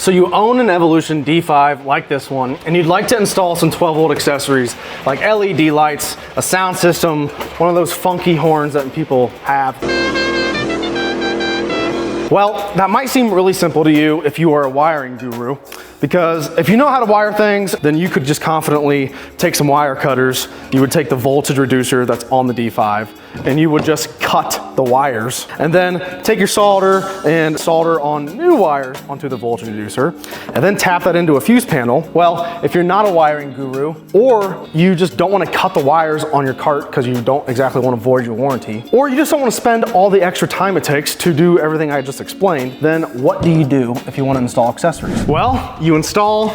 So you own an Evolution D5 like this one, and you'd like to install some 12-volt accessories like LED lights, a sound system, one of those funky horns that people have. Well, that might seem really simple to you if you are a wiring guru, because if you know how to wire things, then you could just confidently take some wire cutters, you would take the voltage reducer that's on the D5, and you would just cut the wires, and then take your solder and solder on new wires onto the voltage reducer, and then tap that into a fuse panel. Well, if you're not a wiring guru, or you just don't want to cut the wires on your cart because you don't exactly want to void your warranty, or you just don't want to spend all the extra time it takes to do everything I just explained, then what do you do if you want to install accessories? Well, you install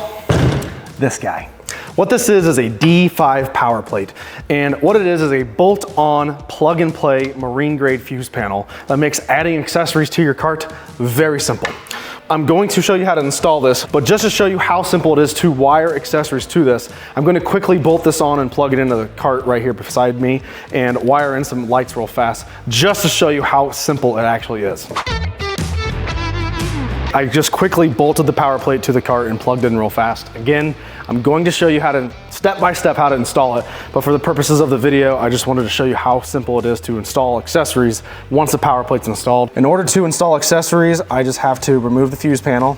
this guy. What this is a D5 PowerPlate, and what it is a bolt-on plug-and-play marine-grade fuse panel that makes adding accessories to your cart very simple. I'm going to show you how to install this, but just to show you how simple it is to wire accessories to this, I'm going to quickly bolt this on and plug it into the cart right here beside me and wire in some lights real fast, just to show you how simple it actually is. I just quickly bolted the PowerPlate to the cart and plugged in real fast. Again, I'm going to show you how to step by step how to install it, but for the purposes of the video, I just wanted to show you how simple it is to install accessories once the PowerPlate's installed. In order to install accessories, I just have to remove the fuse panel,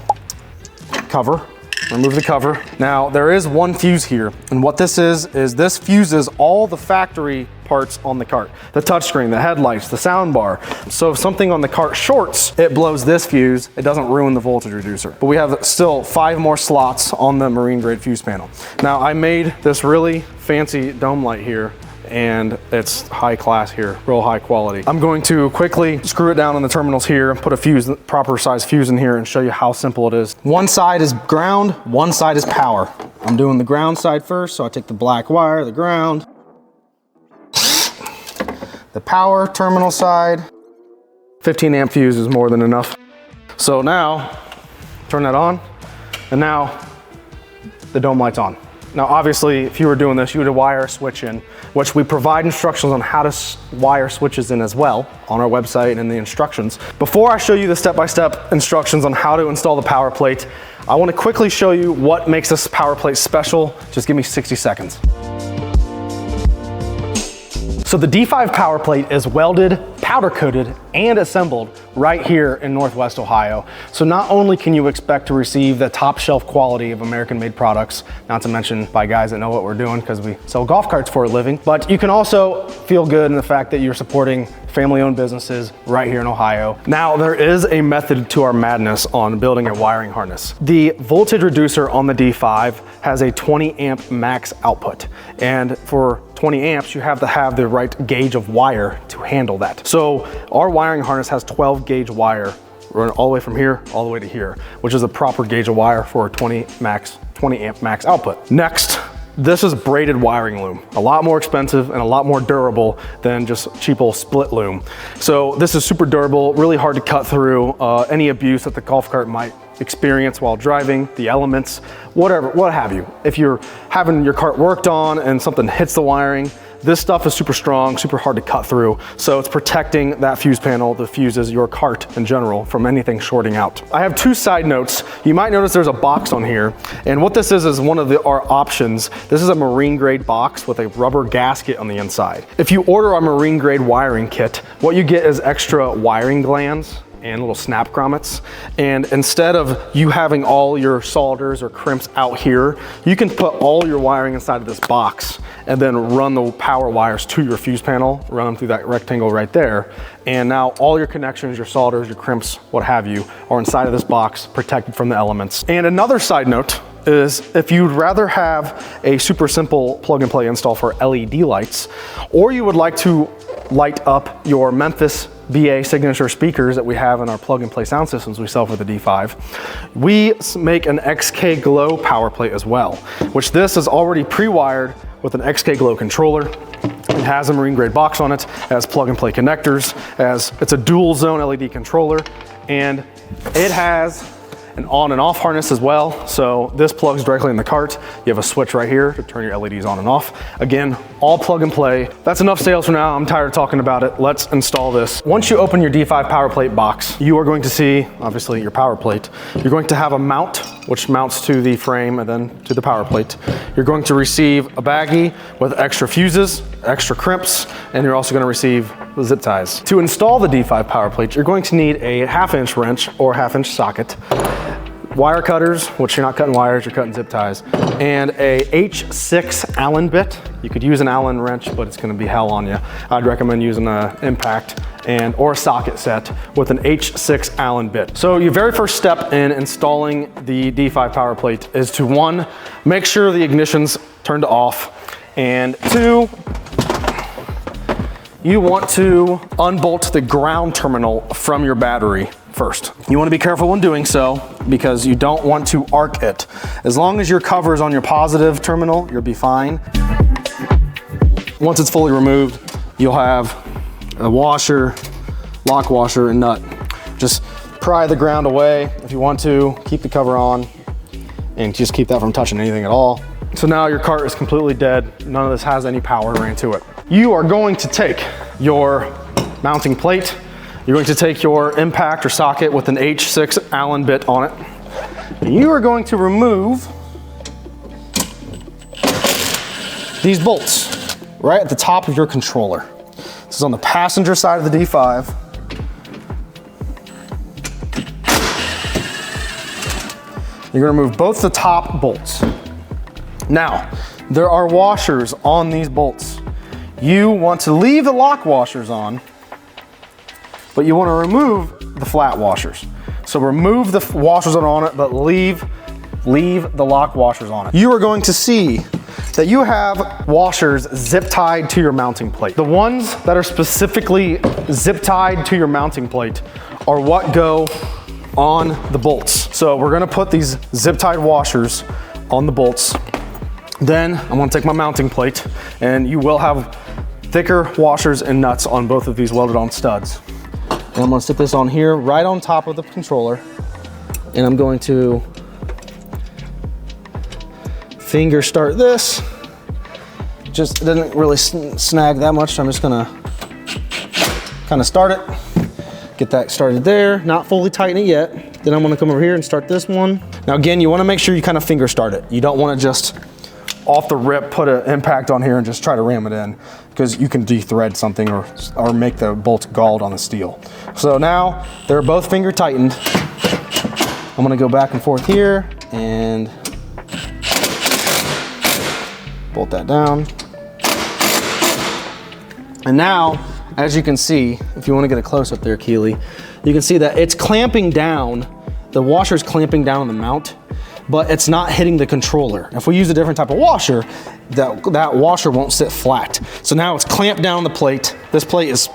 cover, remove the cover. Now, there is one fuse here, and what this is this fuses all the factory parts on the cart. The touchscreen, the headlights, the sound bar. So if something on the cart shorts, it blows this fuse. It doesn't ruin the voltage reducer. But we have still 5 more slots on the marine grade fuse panel. Now, I made this really fancy dome light here, and it's high class here, real high quality. I'm going to quickly screw it down on the terminals here, put a fuse, proper size fuse in here, and show you how simple it is. One side is ground, one side is power. I'm doing the ground side first, so I take the black wire, the ground, the power terminal side. 15 amp fuse is more than enough. So now, turn that on, and now the dome light's on. Now, obviously, if you were doing this, you would wire a switch in, which we provide instructions on how to wire switches in as well on our website and in the instructions. Before I show you the step-by-step instructions on how to install the PowerPlate, I want to quickly show you what makes this PowerPlate special. Just give me 60 seconds. So the D5 PowerPlate is welded, powder coated, and assembled right here in Northwest Ohio. So not only can you expect to receive the top shelf quality of American made products, not to mention by guys that know what we're doing because we sell golf carts for a living, but you can also feel good in the fact that you're supporting family-owned businesses right here in Ohio. Now, there is a method to our madness on building a wiring harness. The voltage reducer on the D5 has a 20 amp max output, and for 20 amps, you have to have the right gauge of wire to handle that. So our wiring harness has 12 gauge wire running all the way from here all the way to here, which is a proper gauge of wire for a 20 amp max output. Next, this is braided wiring loom, a lot more expensive and a lot more durable than just cheap old split loom. So this is super durable, really hard to cut through any abuse that the golf cart might experience while driving, the elements, whatever, what have you. If you're having your cart worked on and something hits the wiring, this stuff is super strong, super hard to cut through. So it's protecting that fuse panel, the fuses, your cart in general, from anything shorting out. I have 2 side notes. You might notice there's a box on here. And what this is one of our options. This is a marine grade box with a rubber gasket on the inside. If you order a marine grade wiring kit, what you get is extra wiring glands and little snap grommets. And instead of you having all your solders or crimps out here, you can put all your wiring inside of this box and then run the power wires to your fuse panel, run them through that rectangle right there. And now all your connections, your solders, your crimps, what have you, are inside of this box, protected from the elements. And another side note is if you'd rather have a super simple plug and play install for LED lights, or you would like to light up your Memphis BA signature speakers that we have in our plug and play sound systems we sell for the D5, we make an XK Glow PowerPlate as well, which this is already pre-wired with an XK Glow controller. It has a marine grade box on it, it has plug and play connectors, it's a dual zone LED controller, and it has an on and off harness as well. So this plugs directly in the cart. You have a switch right here to turn your LEDs on and off. Again, all plug and play. That's enough sales for now. I'm tired of talking about it. Let's install this. Once you open your D5 PowerPlate box, you are going to see, obviously, your power plate. You're going to have a mount, which mounts to the frame and then to the power plate. You're going to receive a baggie with extra fuses, extra crimps, and you're also going to receive the zip ties. To install the D5 PowerPlate, you're going to need a 1/2-inch wrench or 1/2-inch socket, wire cutters, which you're not cutting wires, you're cutting zip ties, and a H6 Allen bit. You could use an Allen wrench, but it's going to be hell on you. I'd recommend using an impact or a socket set with an H6 Allen bit. So your very first step in installing the D5 PowerPlate is to 1, make sure the ignition's turned off, and 2, you want to unbolt the ground terminal from your battery first. You want to be careful when doing so because you don't want to arc it. As long as your cover is on your positive terminal, you'll be fine. Once it's fully removed, you'll have a washer, lock washer, and nut. Just pry the ground away if you want to, keep the cover on, and just keep that from touching anything at all. So now your cart is completely dead. None of this has any power ran to it. You are going to take your mounting plate. You're going to take your impact or socket with an H6 Allen bit on it. And you are going to remove these bolts right at the top of your controller. This is on the passenger side of the D5. You're going to remove both the top bolts. Now, there are washers on these bolts. You want to leave the lock washers on, but you want to remove the flat washers. So remove the washers that are on it, but leave the lock washers on it. You are going to see that you have washers zip tied to your mounting plate. The ones that are specifically zip tied to your mounting plate are what go on the bolts. So we're gonna put these zip tied washers on the bolts. Then I'm gonna take my mounting plate, and you will have thicker washers and nuts on both of these welded on studs. And I'm gonna sit this on here right on top of the controller, and I'm going to finger start this. Just, it didn't really snag that much, so I'm just gonna kind of start it, get that started there, not fully tighten it yet. Then I'm gonna come over here and start this one. Now again, you wanna make sure you kind of finger start it. You don't wanna just off the rip put an impact on here and just try to ram it in, because you can de-thread something or make the bolts galled on the steel. So now they're both finger tightened. I'm gonna go back and forth here and bolt that down. And now, as you can see, if you want to get a close up there, Keely, you can see that it's clamping down, the washer's clamping down on the mount, but it's not hitting the controller. If we use a different type of washer, that washer won't sit flat. So now it's clamped down the plate. This plate is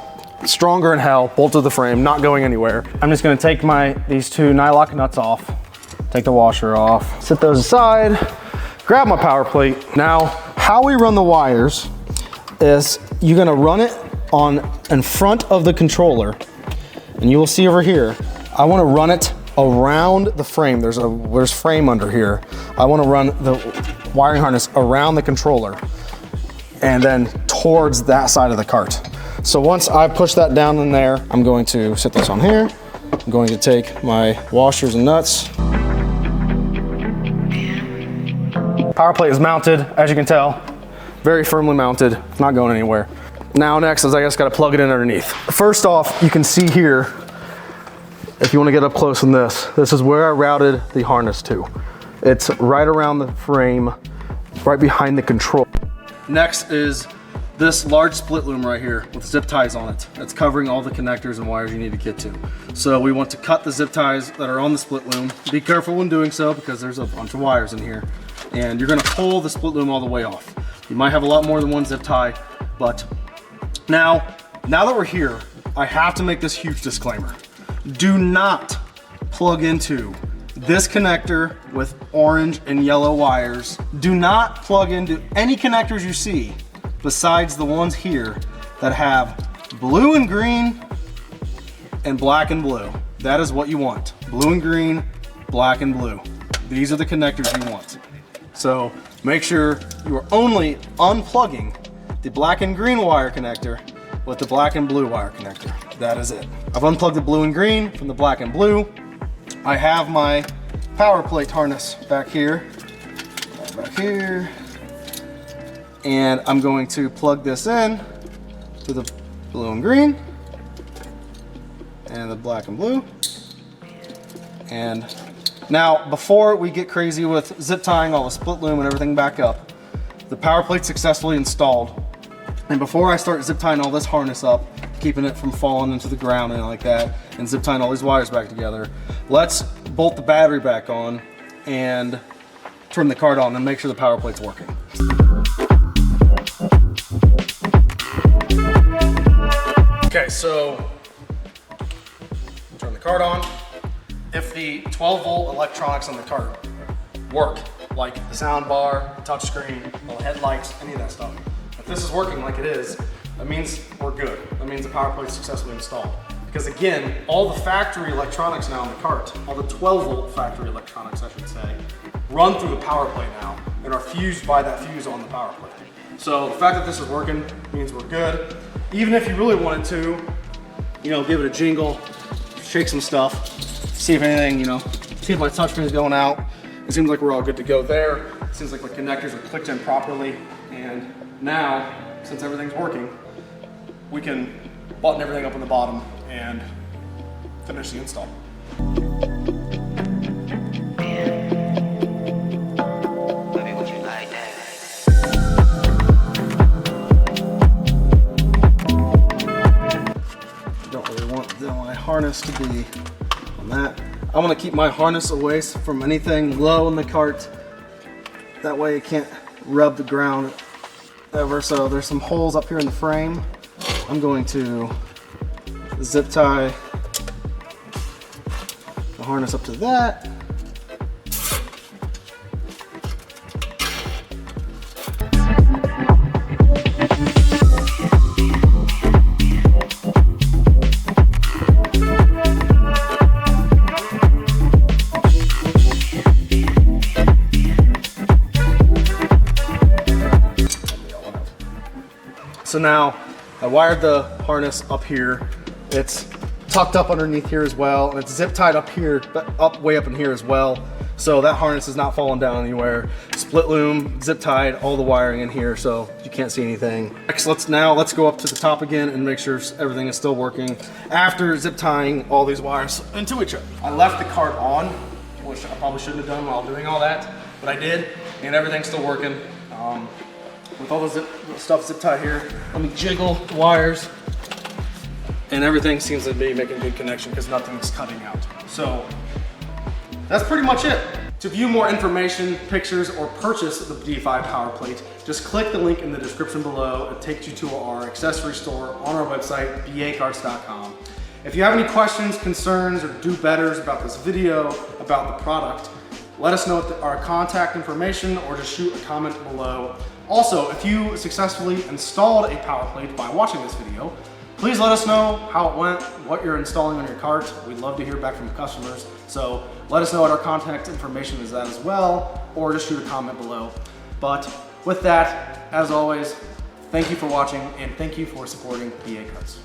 stronger than hell, bolted to the frame, not going anywhere. I'm just gonna take these 2 nylock nuts off, take the washer off, set those aside, grab my power plate. Now, how we run the wires is you're gonna run it in front of the controller, and you will see over here, I wanna run it around the frame. There's frame under here. I wanna run the wiring harness around the controller and then towards that side of the cart. So once I push that down in there, I'm going to sit this on here. I'm going to take my washers and nuts. Power plate is mounted, as you can tell, very firmly mounted, it's not going anywhere. Now next is I just gotta plug it in underneath. First off, you can see here, if you wanna get up close on this is where I routed the harness to. It's right around the frame, right behind the control. Next is this large split loom right here with zip ties on it. That's covering all the connectors and wires you need to get to. So we want to cut the zip ties that are on the split loom. Be careful when doing so because there's a bunch of wires in here. And you're gonna pull the split loom all the way off. You might have a lot more than one zip tie, but now that we're here, I have to make this huge disclaimer. Do not plug into this connector with orange and yellow wires. Do not plug into any connectors you see besides the ones here that have blue and green and black and blue. That is what you want. Blue and green black and blue. These are the connectors you want. So make sure you are only unplugging the black and green wire connector with the black and blue wire connector. That is it. I've unplugged the blue and green from the black and blue. I have my PowerPlate harness back here, and I'm going to plug this in to the blue and green and the black and blue. And now, before we get crazy with zip tying all the split loom and everything back up, the PowerPlate's successfully installed. And before I start zip tying all this harness up, keeping it from falling into the ground and like that, and zip tying all these wires back together, let's bolt the battery back on and turn the cart on and make sure the PowerPlate's working. Okay, so turn the cart on. If the 12-volt electronics on the cart work, like the sound bar, the touch screen, the headlights, any of that stuff, if this is working like it is, that means we're good. That means the PowerPlate's successfully installed. Because again, all the factory electronics now in the cart, all the 12-volt factory electronics, I should say, run through the PowerPlate now and are fused by that fuse on the PowerPlate. So the fact that this is working means we're good. Even if you really wanted to, give it a jingle, shake some stuff, see if anything, see if my touchscreen is going out. It seems like we're all good to go there. It seems like the connectors are clicked in properly. And now, since everything's working, we can button everything up on the bottom and finish the install. Don't really want my harness to be on that. I want to keep my harness away from anything low in the cart. That way it can't rub the ground ever. So there's some holes up here in the frame. I'm going to zip tie the harness up to that. So now I wired the harness up here. It's tucked up underneath here as well, and it's zip tied up here, but way up in here as well. So that harness is not falling down anywhere. Split loom, zip tied, all the wiring in here, so you can't see anything. Next, let's go up to the top again and make sure everything is still working after zip tying all these wires into each other. I left the cart on, which I probably shouldn't have done while doing all that, but I did, and everything's still working. With all the stuff zip tied here, let me jiggle the wires, and everything seems to be making good connection because nothing's cutting out. So that's pretty much it. To view more information, pictures, or purchase the D5 PowerPlate, just click the link in the description below. It takes you to our accessory store on our website, bacarts.com. If you have any questions, concerns, or do-betters about this video, about the product, let us know our contact information or just shoot a comment below. Also, if you successfully installed a PowerPlate by watching this video, please let us know how it went, what you're installing on your cart. We'd love to hear back from customers. So let us know what our contact information is at as well, or just shoot a comment below. But with that, as always, thank you for watching and thank you for supporting BA Carts.